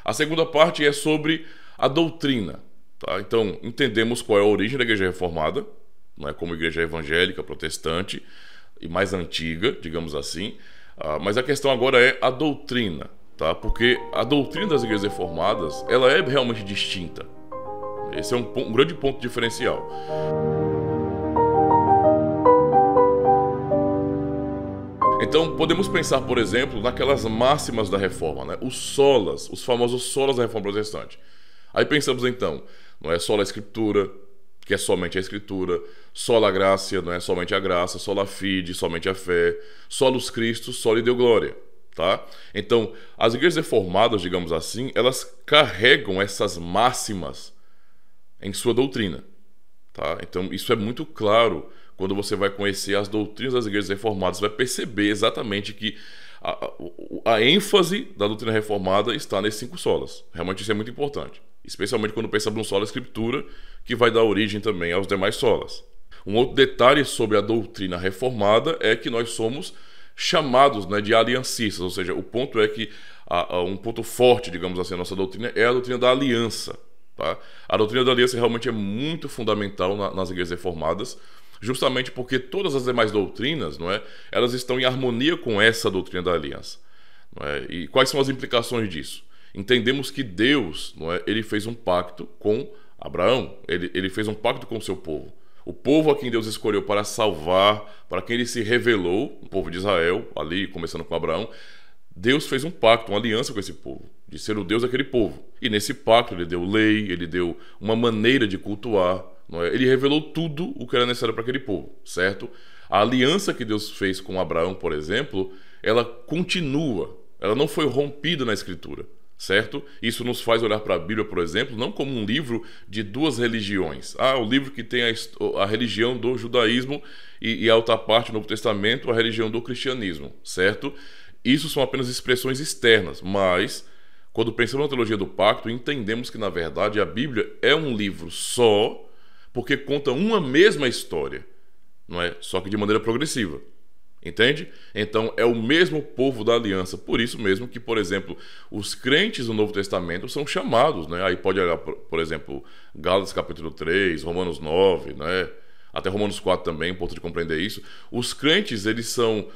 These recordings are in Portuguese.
A segunda parte é sobre a doutrina. Tá? Então, entendemos qual é a origem da Igreja Reformada, não é, como igreja evangélica, protestante e mais antiga, digamos assim. Mas a questão agora é a doutrina, tá? Porque a doutrina das igrejas reformadas, ela é realmente distinta. Esse é um grande ponto diferencial. Então, podemos pensar, por exemplo, naquelas máximas da Reforma, né? Os solas, os famosos solas da Reforma Protestante. Aí pensamos então, não é sola Escritura, que é somente a Escritura, sola gratia, não é somente a graça, sola fide, somente a fé, solus Christus, soli Deo Glória, tá? Então, as igrejas reformadas, digamos assim, elas carregam essas máximas em sua doutrina, tá? Então, isso é muito claro quando você vai conhecer as doutrinas das igrejas reformadas, você vai perceber exatamente que a ênfase da doutrina reformada está nesses 5 solas. Realmente isso é muito importante, especialmente quando pensamos no sola Escritura, que vai dar origem também aos demais solas. Um outro detalhe sobre a doutrina reformada é que nós somos chamados, né, de aliancistas, ou seja, o ponto é que um ponto forte, digamos assim, a nossa doutrina é a doutrina da aliança. Tá? A doutrina da aliança realmente é muito fundamental nas igrejas reformadas, justamente porque todas as demais doutrinas, não é, elas estão em harmonia com essa doutrina da aliança. Não é? E quais são as implicações disso? Entendemos que Deus, não é, ele fez um pacto com Abraão, ele fez um pacto com o seu povo. O povo a quem Deus escolheu para salvar, para quem ele se revelou, o povo de Israel, ali começando com Abraão, Deus fez um pacto, uma aliança com esse povo, de ser o Deus daquele povo. E nesse pacto ele deu lei, ele deu uma maneira de cultuar, não é? Ele revelou tudo o que era necessário para aquele povo, certo? A aliança que Deus fez com Abraão, por exemplo, ela continua, ela não foi rompida na Escritura. Certo? Isso nos faz olhar para a Bíblia, por exemplo, não como um livro de 2 religiões. O livro que tem a religião do judaísmo e a outra parte do Novo Testamento, a religião do cristianismo, certo? Isso são apenas expressões externas, mas quando pensamos na teologia do pacto, entendemos que, na verdade, a Bíblia é um livro só, porque conta uma mesma história, não é? Só que de maneira progressiva. Entende? Então é o mesmo povo da aliança. Por isso mesmo que, por exemplo, os crentes do Novo Testamento são chamados, né? Aí pode olhar, por exemplo, Gálatas capítulo 3, Romanos 9, né? Até Romanos 4 também, um ponto de compreender isso. Os crentes, eles são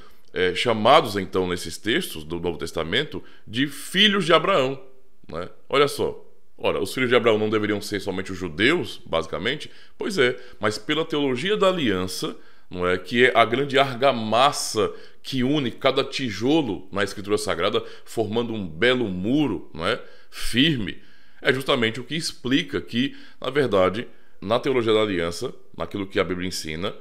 chamados, então, nesses textos do Novo Testamento, de filhos de Abraão, né? Olha só. Ora, os filhos de Abraão não deveriam ser somente os judeus, basicamente? Pois é, mas pela teologia da aliança, não é, que é a grande argamassa que une cada tijolo na Escritura Sagrada, formando um belo muro, não é, firme, é justamente o que explica que, na verdade, na teologia da aliança, naquilo que a Bíblia ensina,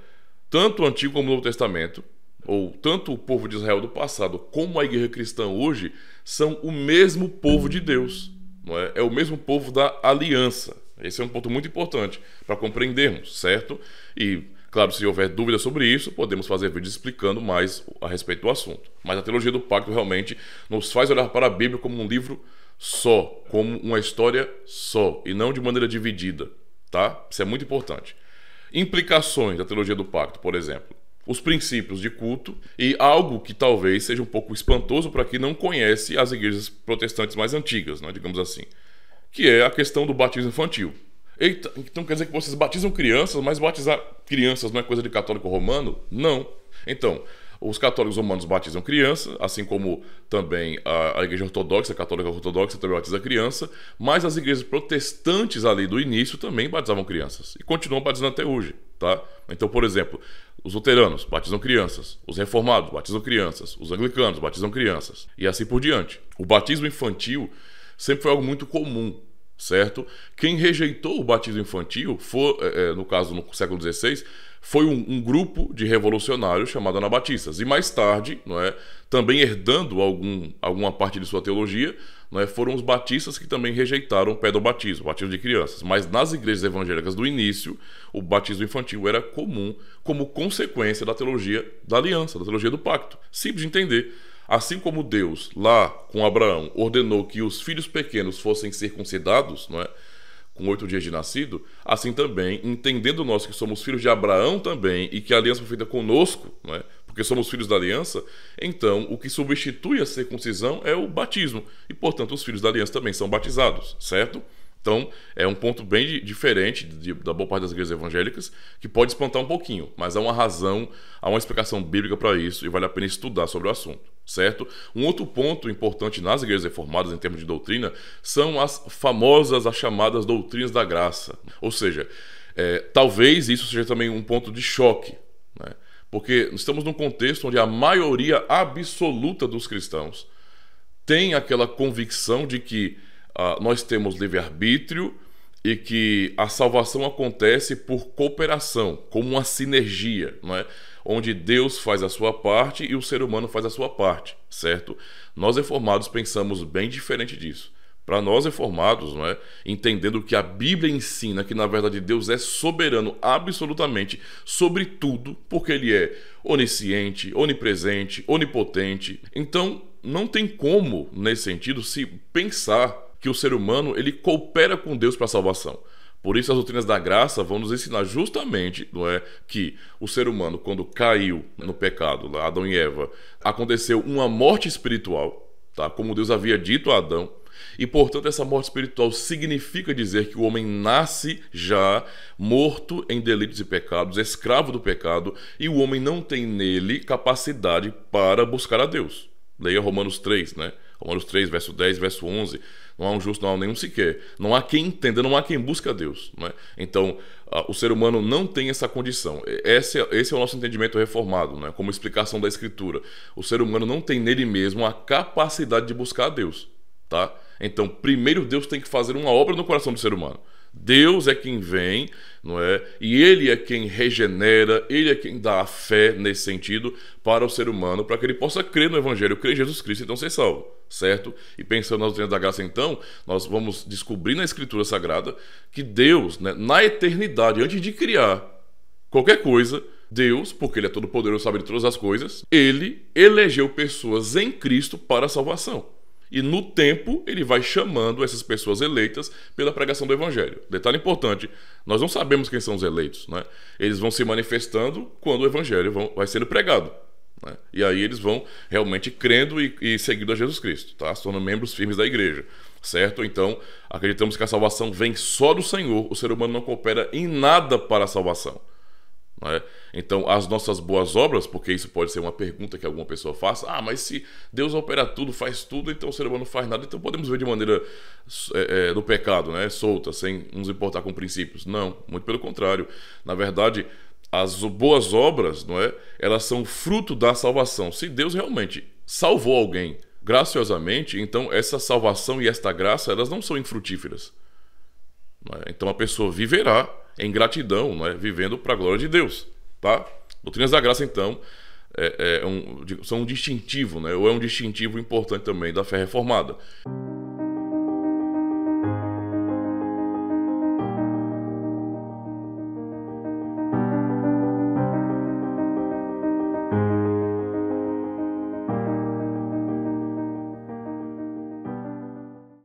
tanto o Antigo como o Novo Testamento, ou tanto o povo de Israel do passado como a igreja cristã hoje, são o mesmo povo de Deus, não é? É o mesmo povo da aliança. Esse é um ponto muito importante para compreendermos, certo? E claro, se houver dúvida sobre isso, podemos fazer vídeos explicando mais a respeito do assunto. Mas a teologia do pacto realmente nos faz olhar para a Bíblia como um livro só, como uma história só, e não de maneira dividida, tá? Isso é muito importante. Implicações da teologia do pacto, por exemplo. Os princípios de culto e algo que talvez seja um pouco espantoso para quem não conhece as igrejas protestantes mais antigas, né, digamos assim, que é a questão do batismo infantil. Eita, então quer dizer que vocês batizam crianças, mas batizar crianças não é coisa de católico romano? Não. Então, os católicos romanos batizam criança, assim como também a igreja ortodoxa, a católica ortodoxa também batiza criança, mas as igrejas protestantes ali do início também batizavam crianças e continuam batizando até hoje, tá? Então, por exemplo, os luteranos batizam crianças, os reformados batizam crianças, os anglicanos batizam crianças e assim por diante. O batismo infantil sempre foi algo muito comum, certo? Quem rejeitou o batismo infantil, no caso no século XVI, foi um grupo de revolucionários chamado anabatistas. E mais tarde, não é, também herdando alguma parte de sua teologia, não é, foram os batistas que também rejeitaram o pedobatismo, o batismo de crianças. Mas nas igrejas evangélicas do início, o batismo infantil era comum como consequência da teologia da aliança, da teologia do pacto. Simples de entender. Assim como Deus, lá com Abraão, ordenou que os filhos pequenos fossem circuncidados, não é, com 8 dias de nascido, assim também, entendendo nós que somos filhos de Abraão também, e que a aliança foi feita conosco, não é, porque somos filhos da aliança, então o que substitui a circuncisão é o batismo. E, portanto, os filhos da aliança também são batizados, certo? Então, é um ponto bem diferente da boa parte das igrejas evangélicas, que pode espantar um pouquinho, mas há uma razão, há uma explicação bíblica para isso e vale a pena estudar sobre o assunto, certo? Um outro ponto importante nas igrejas reformadas, em termos de doutrina, são as chamadas doutrinas da graça. Ou seja, talvez isso seja também um ponto de choque, né? Porque estamos num contexto onde a maioria absoluta dos cristãos tem aquela convicção de que nós temos livre-arbítrio e que a salvação acontece por cooperação, como uma sinergia, não é? Onde Deus faz a sua parte e o ser humano faz a sua parte, certo? Nós reformados pensamos bem diferente disso. Para nós reformados, não é? Entendendo que a Bíblia ensina que na verdade Deus é soberano absolutamente sobre tudo, porque Ele é onisciente, onipresente, onipotente. Então não tem como, nesse sentido, se pensar que o ser humano ele coopera com Deus para a salvação. Por isso as doutrinas da graça vão nos ensinar justamente, não é, que o ser humano, quando caiu no pecado, lá, Adão e Eva, aconteceu uma morte espiritual, tá? Como Deus havia dito a Adão, e portanto essa morte espiritual significa dizer que o homem nasce já morto em delitos e pecados, escravo do pecado, e o homem não tem nele capacidade para buscar a Deus. Leia Romanos 3, né? Romanos 3, verso 10, verso 11. Não há um justo, não há nenhum sequer. Não há quem entenda, não há quem busque a Deus, não é? Então, o ser humano não tem essa condição. Esse é o nosso entendimento reformado, não é? Como explicação da Escritura. O ser humano não tem nele mesmo a capacidade de buscar a Deus, tá? Então, primeiro Deus tem que fazer uma obra no coração do ser humano. Deus é quem vem, não é? E Ele é quem regenera, Ele é quem dá a fé nesse sentido para o ser humano, para que ele possa crer no Evangelho, crer em Jesus Cristo, então ser salvo, certo? E pensando nas doutrinas da graça, então, nós vamos descobrir na Escritura Sagrada que Deus, né, na eternidade, antes de criar qualquer coisa, Deus, porque Ele é todo poderoso, sabe de todas as coisas, Ele elegeu pessoas em Cristo para a salvação. E no tempo, ele vai chamando essas pessoas eleitas pela pregação do Evangelho. Detalhe importante, nós não sabemos quem são os eleitos, né? Eles vão se manifestando quando o Evangelho vai sendo pregado, né? E aí eles vão realmente crendo e seguindo a Jesus Cristo, tá? Se tornando membros firmes da igreja, certo? Então, acreditamos que a salvação vem só do Senhor. O ser humano não coopera em nada para a salvação. É? Então, as nossas boas obras, porque isso pode ser uma pergunta que alguma pessoa faça, mas se Deus opera tudo, faz tudo, então o ser humano não faz nada, então podemos ver de maneira do pecado, né? Solta, sem nos importar com princípios. Não, muito pelo contrário. Na verdade, as boas obras, não é? Elas são fruto da salvação. Se Deus realmente salvou alguém graciosamente, então essa salvação e esta graça, elas não são infrutíferas. Não é? Então a pessoa viverá em gratidão, não é? Vivendo para a glória de Deus, tá? Doutrinas da graça, então, são um distintivo, né? Ou é um distintivo importante também da fé reformada.